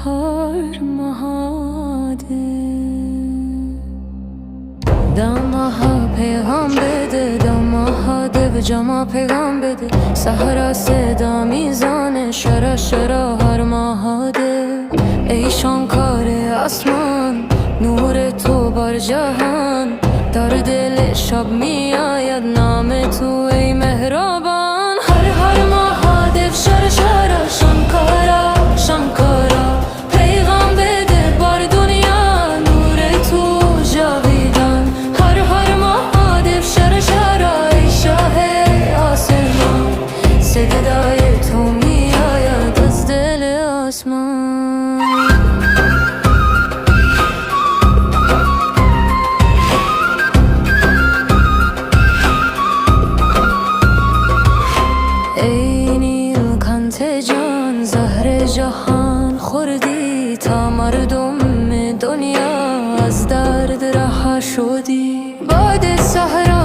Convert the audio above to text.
هر مهاده دمها پیغام بده دمها ده جما پیغام بده سهر صدا میزانه شرا هر مهاده ای شانکار آسمان نور تو بر جهان در دل شب میآید نام تو ای مهربان هر مهادف شرا شانکارا پیغام بده بر دنیا نور تو جاویدان هر مهادف شرا ای شاه آسمان صدای تو میآید از دل آسمان جهان خوردی تا مردم دنیا از درد رها شدی باد صحرا